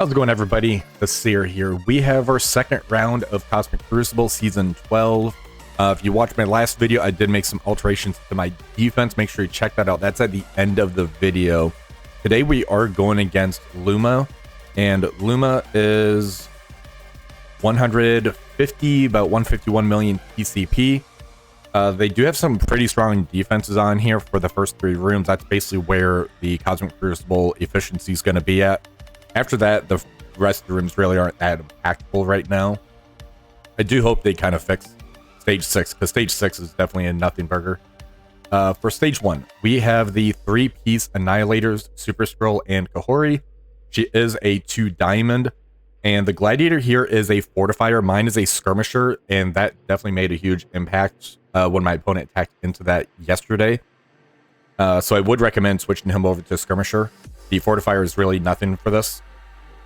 How's it going, everybody? The Seer here. We have our second round of Cosmic Crucible Season 12. If you watched my last video, I did make some alterations to my defense. Make sure you check that out. That's at the end of the video. Today we are going against Luma, and Luma is 150, about 151 million PCP. They do have some pretty strong defenses on here for the first 3 rooms. That's basically where the Cosmic Crucible efficiency is going to be at. After that, the rest of the rooms really aren't that impactful right now. I do hope they kind of fix Stage 6, because Stage 6 is definitely a nothing burger. For Stage 1, we have the 3-piece Annihilators, Super Skrull, and Kahhori. She is a 2 diamond, and the Gladiator here is a fortifier. Mine is a skirmisher, and that definitely made a huge impact when my opponent attacked into that yesterday. So I would recommend switching him over to skirmisher. The fortifier is really nothing for this.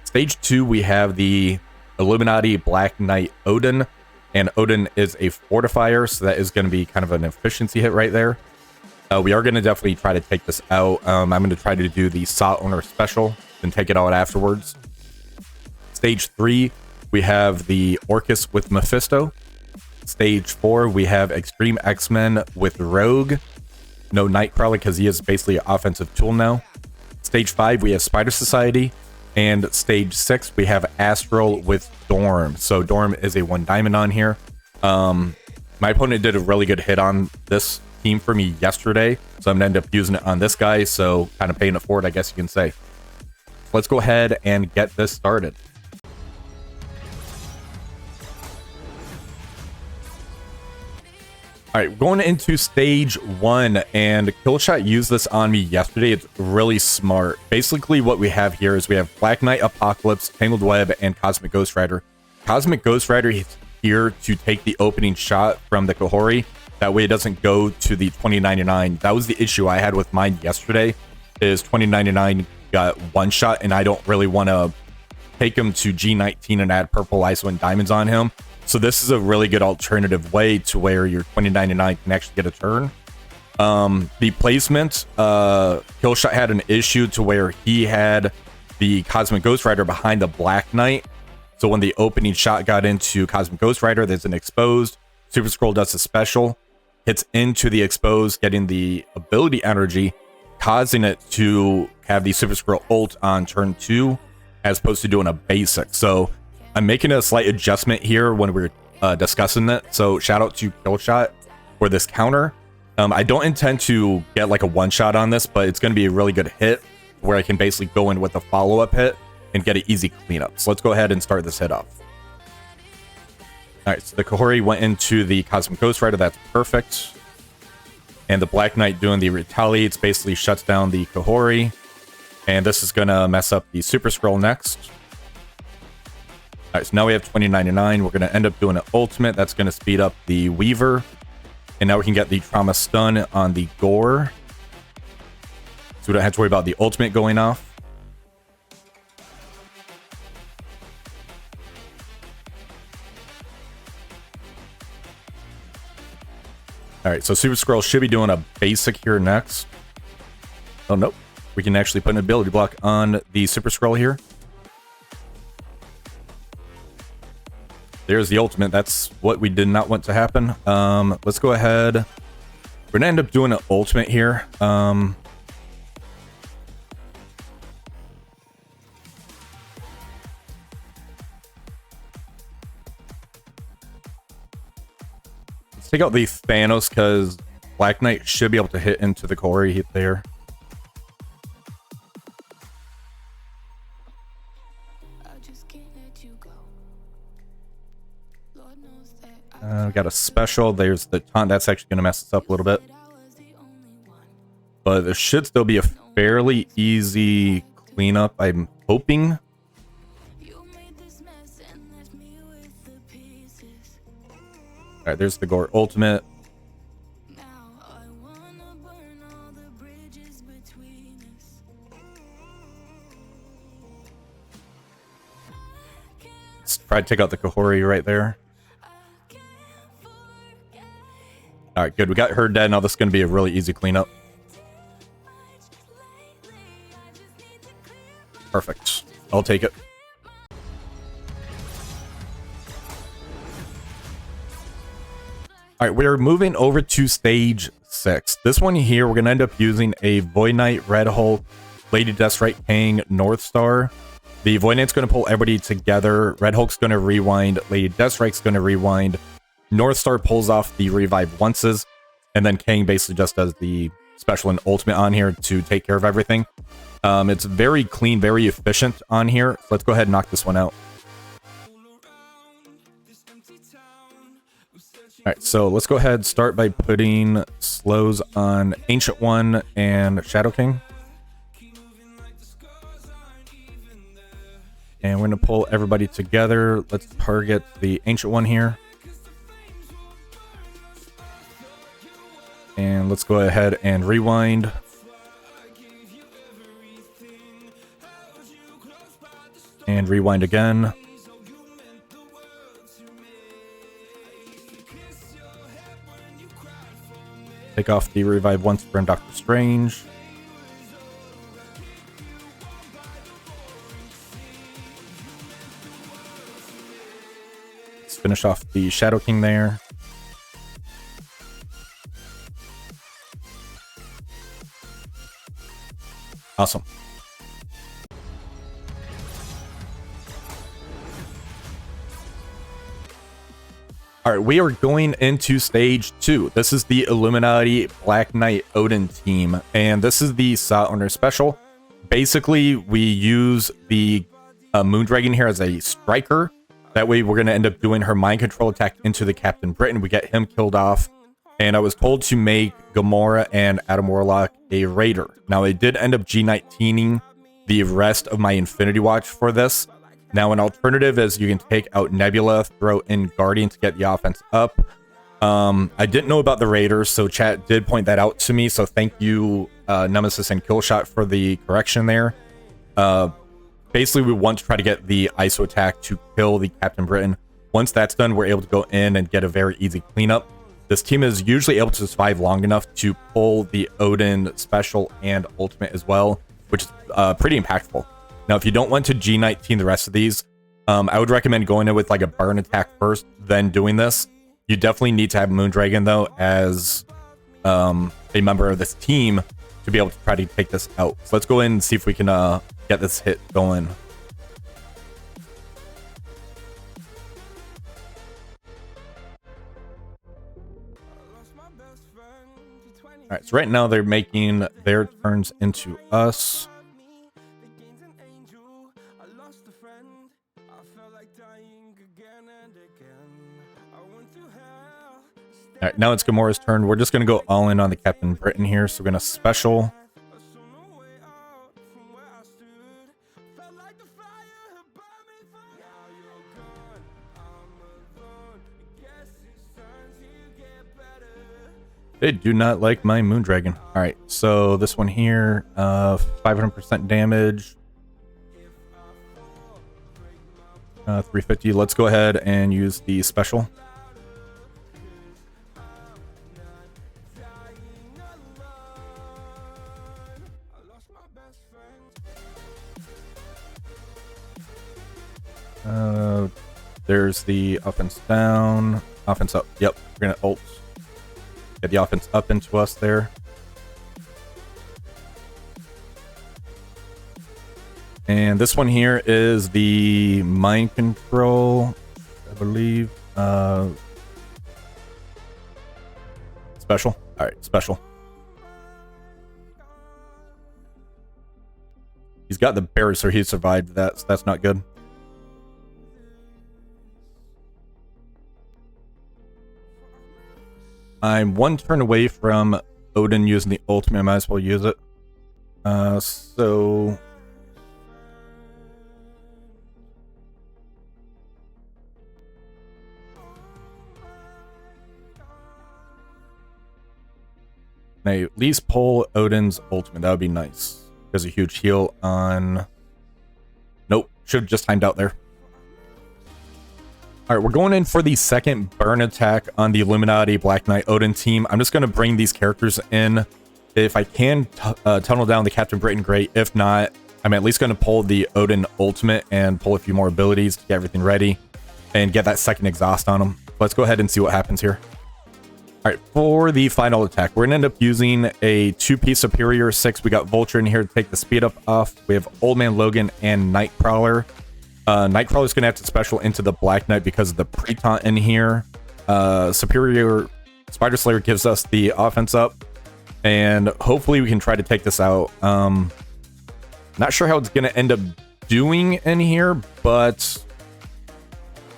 Stage 2, we have the Illuminati Black Knight Odin, and Odin is a fortifier, so that is going to be kind of an efficiency hit right there. We are going to definitely try to take this out. I'm going to try to do the Saw Owner special and take it out afterwards. Stage 3, we have the Orchis with Mephisto. Stage 4, we have Xtreme X-Men with Rogue. No Nightcrawler because he is basically an offensive tool now. Stage 5, we have Spider Society. And Stage 6, we have Astral with Dorm. So Dorm is a 1 diamond on here. My opponent did a really good hit on this team for me yesterday, so I'm going to end up using it on this guy, so kind of paying it forward, I guess you can say. Let's go ahead and get this started. All right, going into Stage 1, and Killshot used this on me yesterday. It's really smart. Basically, what we have here is we have Black Knight Apocalypse, Tangled Web, and Cosmic Ghost Rider. Cosmic Ghost Rider is here to take the opening shot from the Kahhori. That way it doesn't go to the 2099. That was the issue I had with mine yesterday, is 2099 got 1 shot, and I don't really want to take him to G19 and add purple ISO and diamonds on him. So this is a really good alternative way to where your 2099 can actually get a turn. The placement, Killshot had an issue to where he had the Cosmic Ghost Rider behind the Black Knight. So when the opening shot got into Cosmic Ghost Rider, there's an exposed. Super Skrull does a special, hits into the exposed, getting the ability energy, causing it to have the Super Skrull ult on turn 2, as opposed to doing a basic. So I'm making a slight adjustment here when we're discussing it. So shout out to Killshot for this counter. I don't intend to get like a 1-shot on this, but it's going to be a really good hit where I can basically go in with a follow-up hit and get an easy cleanup. So let's go ahead and start this hit off. All right, so the Kahhori went into the Cosmic Ghost Rider. That's perfect. And the Black Knight doing the retaliates basically shuts down the Kahhori. And this is going to mess up the Super Skrull next. All right, so now we have 2099. We're going to end up doing an ultimate. That's going to speed up the Weaver. And now we can get the Trauma Stun on the Gore. So we don't have to worry about the ultimate going off. All right, so Super Skrull should be doing a basic here next. Oh, nope. We can actually put an ability block on the Super Skrull here. There's the ultimate. That's what we did not want to happen. Let's go ahead. We're gonna end up doing an ultimate here. Let's take out the Thanos, because Black Knight should be able to hit into the Kahhori there. We got a special. There's the taunt. That's actually going to mess us up a little bit. But there should still be a fairly easy cleanup, I'm hoping. All right, there's the Gore ultimate. Let's try to take out the Kahhori right there. All right, good. We got her dead. Now this is going to be a really easy cleanup. Perfect. I'll take it. All right, we're moving over to stage 6. This one here, we're going to end up using a Void Knight, Red Hulk, Lady Deathstrike, Kang, Northstar. The Void Knight's going to pull everybody together. Red Hulk's going to rewind. Lady Deathstrike's going to rewind. Northstar pulls off the revive onces. And then Kang basically just does the special and ultimate on here to take care of everything. It's very clean, very efficient on here. So let's go ahead and knock this one out. Alright, so let's go ahead and start by putting slows on Ancient One and Shadow King. And we're going to pull everybody together. Let's target the Ancient One here. And let's go ahead and rewind. And rewind again. Take off the revive once for Doctor Strange. Let's finish off the Shadow King there. Awesome. All right, we are going into stage 2. This is the Illuminati Black Knight Odin team, and this is the Saw Owner special. Basically, we use the Moondragon here as a striker. That way, we're going to end up doing her mind control attack into the Captain Britain. We get him killed off. And I was told to make Gamora and Adam Warlock a Raider. Now, I did end up G19ing the rest of my Infinity Watch for this. Now, an alternative is you can take out Nebula, throw in Guardian to get the offense up. I didn't know about the Raiders, so chat did point that out to me. So thank you, Nemesis and Killshot, for the correction there. Basically, we want to try to get the ISO attack to kill the Captain Britain. Once that's done, we're able to go in and get a very easy cleanup. This team is usually able to survive long enough to pull the Odin special and ultimate as well, which is pretty impactful. Now, if you don't want to G19 the rest of these, I would recommend going in with like a burn attack first, then doing this. You definitely need to have Moondragon, though, as a member of this team to be able to try to take this out. So let's go in and see if we can get this hit going. Alright, so right now they're making their turns into us. Alright, now it's Gamora's turn. We're just going to go all in on the Captain Britain here. So we're going to special. They do not like my Moondragon. Alright, so this one here, 500% damage. 350. Let's go ahead and use the special. There's the offense down, offense up. Yep, we're gonna ult. Get the offense up into us there. And this one here is the mind control, I believe. Special. All right, special. He's got the bear, so he survived that, so that's not good. I'm one turn away from Odin using the ultimate. I might as well use it. So may at least pull Odin's ultimate. That would be nice. There's a huge heal on. Nope, should have just timed out there. All right, we're going in for the second burn attack on the Illuminati Black Knight Odin team. I'm just going to bring these characters in. If I can tunnel down the Captain Britain, great. If not, I'm at least going to pull the Odin ultimate and pull a few more abilities to get everything ready and get that second exhaust on them. Let's go ahead and see what happens here. All right, for the final attack, we're gonna end up using a 2-piece Superior 6. We got Vulture in here to take the speed up off. We have Old Man Logan and Nightcrawler. Nightcrawler's gonna have to special into the Black Knight because of the pre-taunt in here. Superior Spider Slayer gives us the offense up, and hopefully we can try to take this out. Not sure how it's gonna end up doing in here, but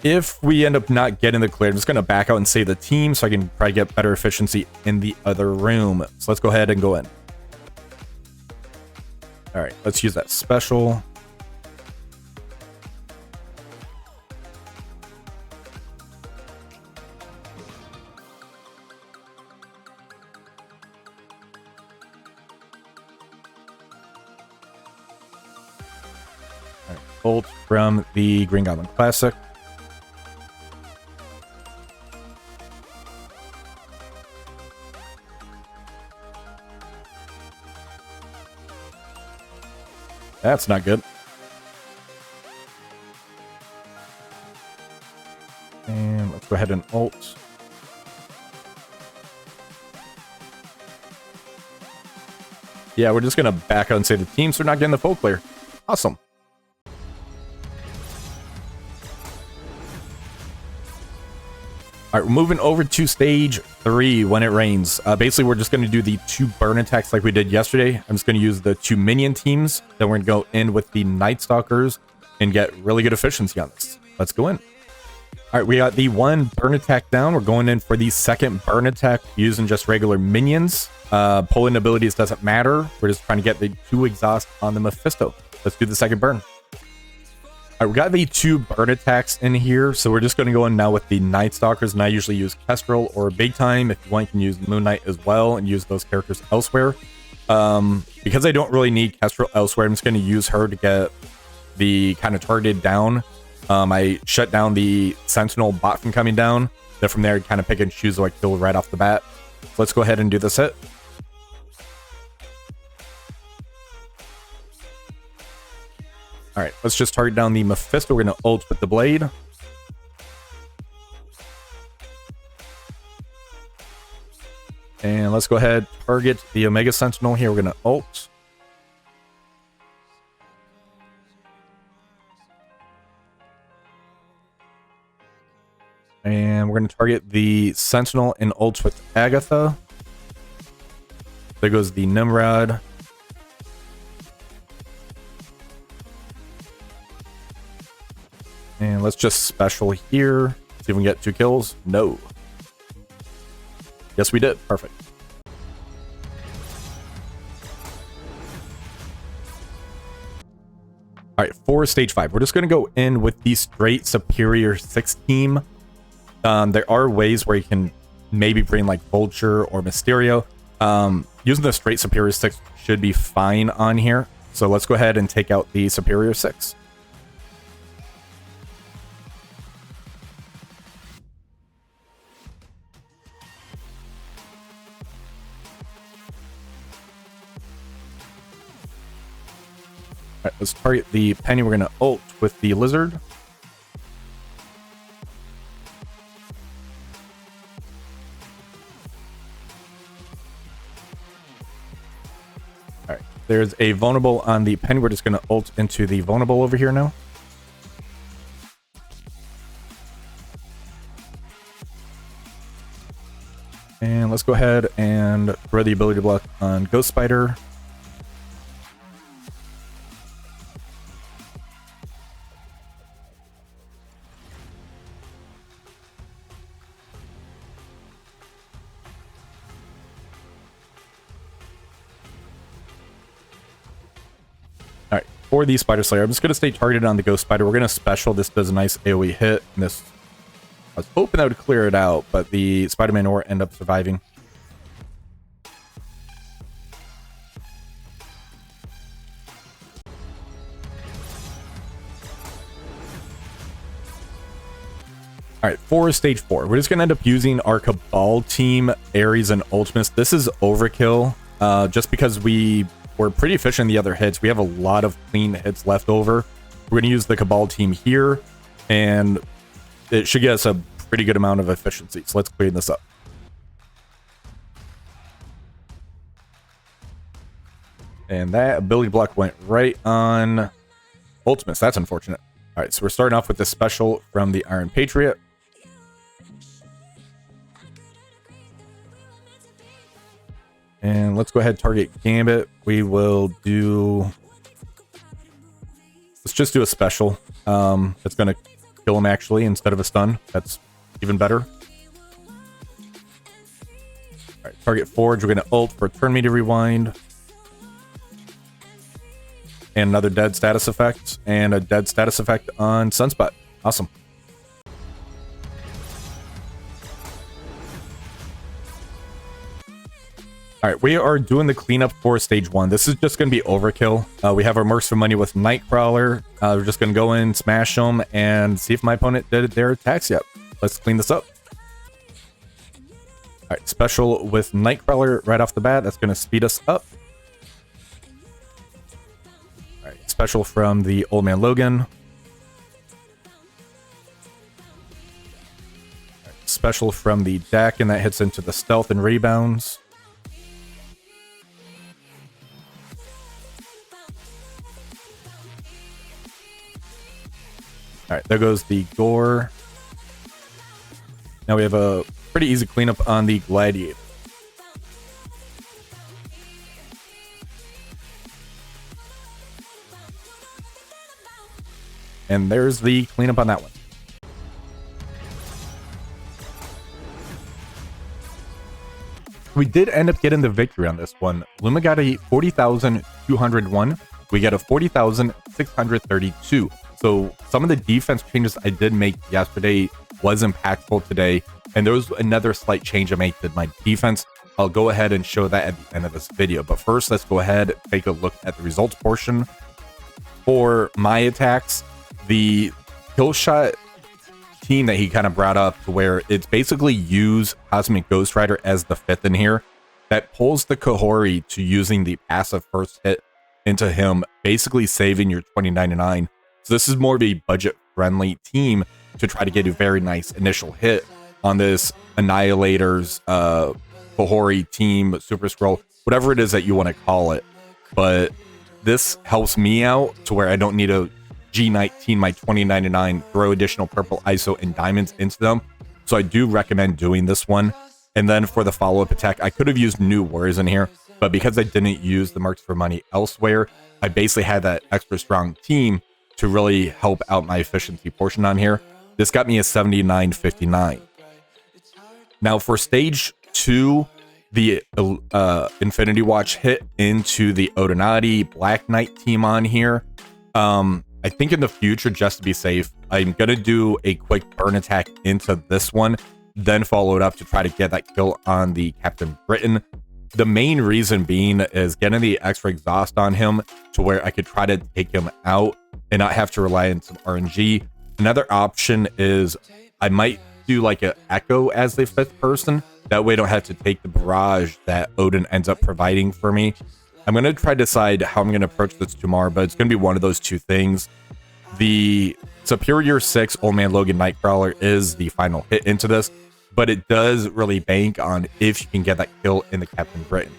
if we end up not getting the clear, I'm just going to back out and save the team so I can probably get better efficiency in the other room. So let's go ahead and go in. All right, let's use that special. All right, Bolt from the Green Goblin Classic. That's not good. And let's go ahead and ult. Yeah, we're just going to back out and save the team so we're not getting the full clear. Awesome. All right, we're moving over to stage 3 when it rains. Basically, we're just going to do the 2 burn attacks like we did yesterday. I'm just going to use the 2 minion teams. Then we're going to go in with the Nightstalkers and get really good efficiency on this. Let's go in. All right, we got the 1 burn attack down. We're going in for the 2nd burn attack using just regular minions. Pulling abilities doesn't matter. We're just trying to get the 2 exhaust on the Mephisto. Let's do the 2nd burn. All right, we got the 2 burn attacks in here, so we're just going to go in now with the Nightstalkers, and I usually use Kestrel or Big Time. If you want, you can use Moon Knight as well and use those characters elsewhere. Because I don't really need Kestrel elsewhere, I'm just going to use her to get the kind of targeted down. I shut down the Sentinel bot from coming down. Then from there, I kind of pick and choose who I kill right off the bat. So let's go ahead and do this hit. All right, let's just target down the Mephisto. We're going to ult with the blade. And let's go ahead, target the Omega Sentinel here. We're going to ult. And we're going to target the Sentinel and ult with Agatha. There goes the Nimrod. And let's just special here. See if we can get 2 kills. No. Yes, we did. Perfect. All right, for stage 5, we're just going to go in with the straight Superior 6 team. There are ways where you can maybe bring like Vulture or Mysterio. Using the straight Superior 6 should be fine on here. So let's go ahead and take out the Superior 6. All right, let's target the Penny. We're going to ult with the Lizard. All right, there's a vulnerable on the Penny. We're just going to ult into the vulnerable over here now. And let's go ahead and throw the ability block on Ghost Spider. All right, for the Spider Slayer, I'm just going to stay targeted on the Ghost Spider. We're going to special. This does a nice AoE hit. And this, I was hoping that would clear it out, but the Spider-Man ore end up surviving. All right, for stage 4, we're just going to end up using our Cabal team, Ares and Ultimus. This is overkill, just because we were pretty efficient in the other hits. We have a lot of clean hits left over. We're going to use the Cabal team here, and it should get us a pretty good amount of efficiency. So let's clean this up. And that ability block went right on Ultimus. That's unfortunate. All right, so we're starting off with this special from the Iron Patriot. And let's go ahead and target Gambit. We will do... Let's just do a special. That's going to kill him, actually, instead of a stun. That's even better. All right, target Forge. We're going to ult for Turn Me to Rewind. And another dead status effect. And a dead status effect on Sunspot. Awesome. All right, we are doing the cleanup for stage 1. This is just going to be overkill. We have our Mercs for money with Nightcrawler. We're just going to go in, smash them, and see if my opponent did their attacks yet. Let's clean this up. All right, special with Nightcrawler right off the bat. That's going to speed us up. All right, special from the Old Man Logan. All right, special from the deck, and that hits into the stealth and rebounds. All right, there goes the Gore. Now we have a pretty easy cleanup on the Gladiator. And there's the cleanup on that one. We did end up getting the victory on this one. Luma got a 40,201. We got a 40,632. So some of the defense changes I did make yesterday was impactful today. And there was another slight change I made to my defense. I'll go ahead and show that at the end of this video. But first, let's go ahead and take a look at the results portion. For my attacks, the kill shot team that he kind of brought up to where it's basically use Cosmic Ghost Rider as the 5th in here. That pulls the Kahhori to using the passive first hit into him, basically saving your 2099. So this is more of a budget-friendly team to try to get a very nice initial hit on this Annihilators, Kahhori team, Super Skrull, whatever it is that you want to call it. But this helps me out to where I don't need to G19 my 2099, throw additional purple ISO and diamonds into them. So I do recommend doing this one. And then for the follow-up attack, I could have used New Warriors in here, but because I didn't use the Mercs for money elsewhere, I basically had that extra strong team to really help out my efficiency portion on here. This got me a 79.59. Now for stage 2, the Infinity Watch hit into the Illuminati Black Knight team on here. I think in the future, just to be safe, I'm going to do a quick burn attack into this one, then follow it up to try to get that kill on the Captain Britain. The main reason being is getting the extra exhaust on him to where I could try to take him out and not have to rely on some RNG. Another option is I might do like an Echo as the 5th person. That way I don't have to take the barrage that Odin ends up providing for me. I'm going to try to decide how I'm going to approach this tomorrow, but it's going to be one of those two things. The Superior 6 Old Man Logan Nightcrawler is the final hit into this, but it does really bank on if you can get that kill in the Captain Britain.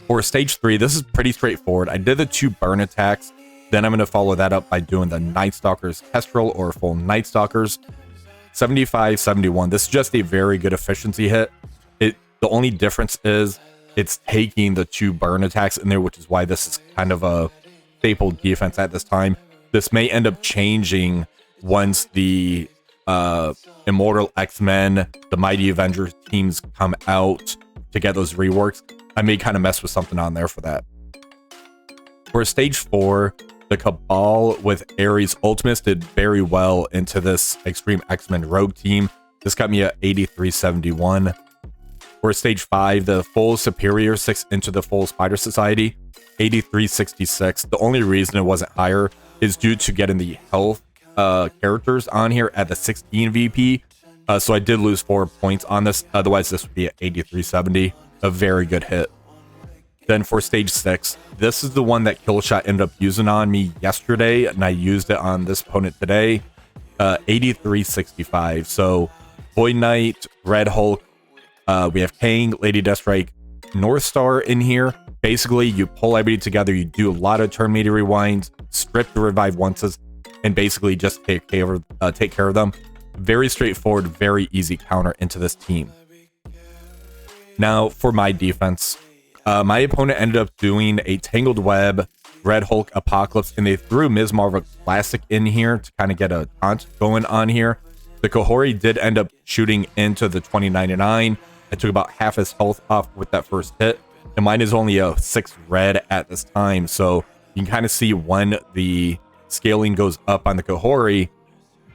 For stage 3, this is pretty straightforward. I did the 2 burn attacks. Then I'm going to follow that up by doing the Nightstalkers Kestrel or full Nightstalkers. 75-71. This is just a very good efficiency hit. The only difference is it's taking the 2 burn attacks in there, which is why this is kind of a staple defense at this time. This may end up changing once the Immortal X-Men, the Mighty Avengers teams come out to get those reworks. I may kind of mess with something on there for that. For stage 4, the Cabal with Ares Ultimus did very well into this Xtreme X-Men Rogue team. This got me at 83-71. For stage 5, the full Superior 6 into the full Spider Society, 83-66. The only reason it wasn't higher is due to getting the health characters on here at the 16 VP. So I did lose 4 points on this. Otherwise, this would be at 83-70. A very good hit. Then for stage 6, this is the one that Killshot ended up using on me yesterday, and I used it on this opponent today. 83-65. So Void Knight, Red Hulk, we have Kang, Lady Deathstrike, Northstar in here. Basically, you pull everybody together, you do a lot of turn meter rewinds, strip the revive onces, and basically just take care of them. Very straightforward, very easy counter into this team. Now, for my defense, my opponent ended up doing a Tangled Web, Red Hulk, Apocalypse, and they threw Ms. Marvel Classic in here to kind of get a taunt going on here. The Kahhori did end up shooting into the 2099. I took about half his health off with that first hit, and mine is only a 6 red at this time, so you can kind of see when the scaling goes up on the Kahhori.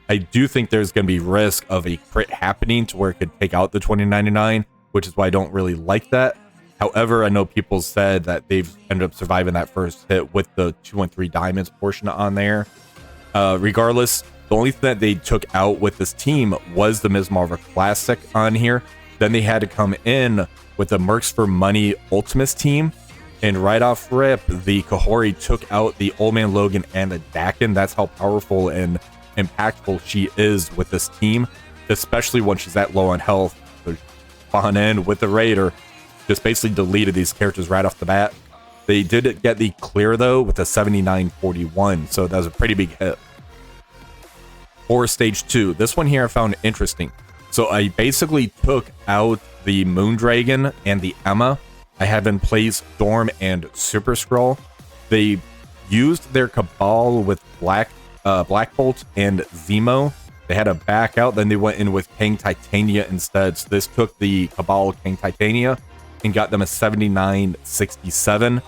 I do think there's going to be risk of a crit happening to where it could take out the 2099, which is why I don't really like that. However, I know people said that they've ended up surviving that first hit with the 213 diamonds portion on there. Regardless, the only thing that they took out with this team was the Ms. Marvel Classic on here. Then they had to come in with the Mercs for Money Ultimus team. And right off rip, the Kahhori took out the Old Man Logan and the Dakin. That's how powerful and impactful she is with this team, especially when she's that low on health. So spawn in with the Raider, just basically deleted these characters right off the bat. They did get the clear though with a 7941, so that was a pretty big hit. For stage 2, this one here I found interesting. So I basically took out the Moondragon and the Emma. I have in place Storm and Super Skrull. They used their Cabal with Black Bolt and Zemo. They had to back out, then they went in with Kang Titania instead. So this took the Cabal Kang Titania and got them a 7967.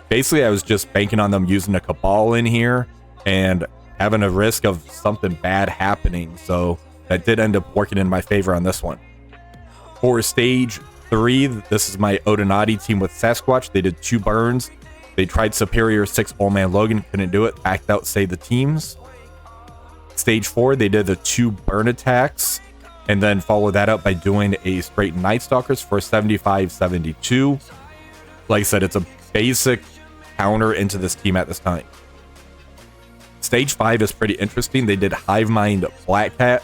Basically, I was just banking on them using a Cabal in here and having a risk of something bad happening. So that did end up working in my favor on this one. For stage 3, this is my Odinati team with Sasquatch. They did 2 burns. They tried Superior 6 Old Man Logan, couldn't do it, backed out, saved the teams. Stage 4, they did the 2 burn attacks, and then followed that up by doing a straight Nightstalkers for 75-72. Like I said, it's a basic counter into this team at this time. Stage 5 is pretty interesting. They did Hive Mind Black Cat.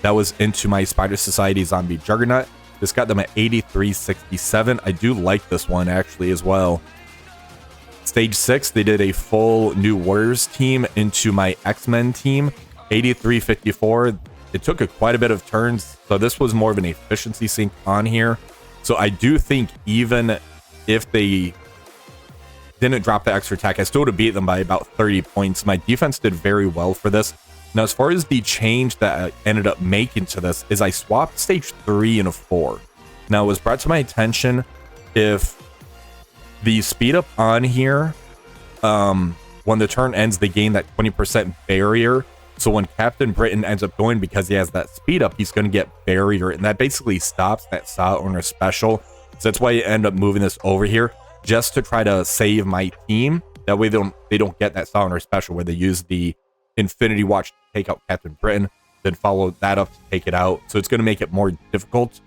That was into my Spider Society Zombie Juggernaut. This got them at 83-67. I do like this one actually as well. Stage 6, they did a full New Warriors team into my X-Men team, 83-54. It took quite a bit of turns, so this was more of an efficiency sync on here. So I do think even if they didn't drop the extra attack, I still would have beat them by about 30 points. My defense did very well for this. Now, as far as the change that I ended up making to this is I swapped stage 3 and a 4. Now, it was brought to my attention if the speed up on here, when the turn ends, they gain that 20% barrier. So when Captain Britain ends up going, because he has that speed up, he's going to get barrier, and that basically stops that Saw Owner special. So that's why I end up moving this over here, just to try to save my team. That way they don't get that Saw Owner special where they use the Infinity Watch to take out Captain Britain, then follow that up to take it out. So it's going to make it more difficult.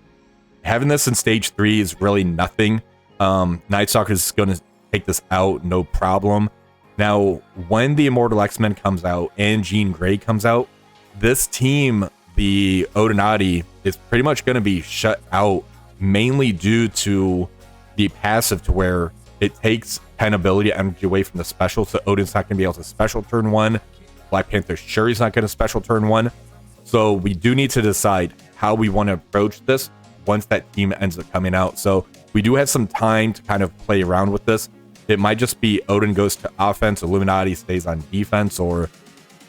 Having this in stage 3 is really nothing. Nightstalkers is going to take this out, no problem. Now, when the Immortal X-Men comes out and Jean Grey comes out, this team, the Odinati, is pretty much going to be shut out, mainly due to the passive, to where it takes 10 ability energy away from the special. So Odin's not going to be able to special turn 1. Black Panther Shuri's not going to special turn 1. So we do need to decide how we want to approach this once that team ends up coming out. So we do have some time to kind of play around with this. It might just be Odin goes to offense, Illuminati stays on defense, or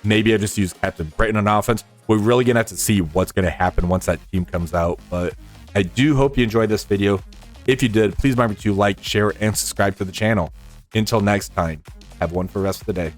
maybe I just use Captain Britain on offense. We're really going to have to see what's going to happen once that team comes out. But I do hope you enjoyed this video. If you did, please remember to like, share, and subscribe to the channel. Until next time, have one for the rest of the day.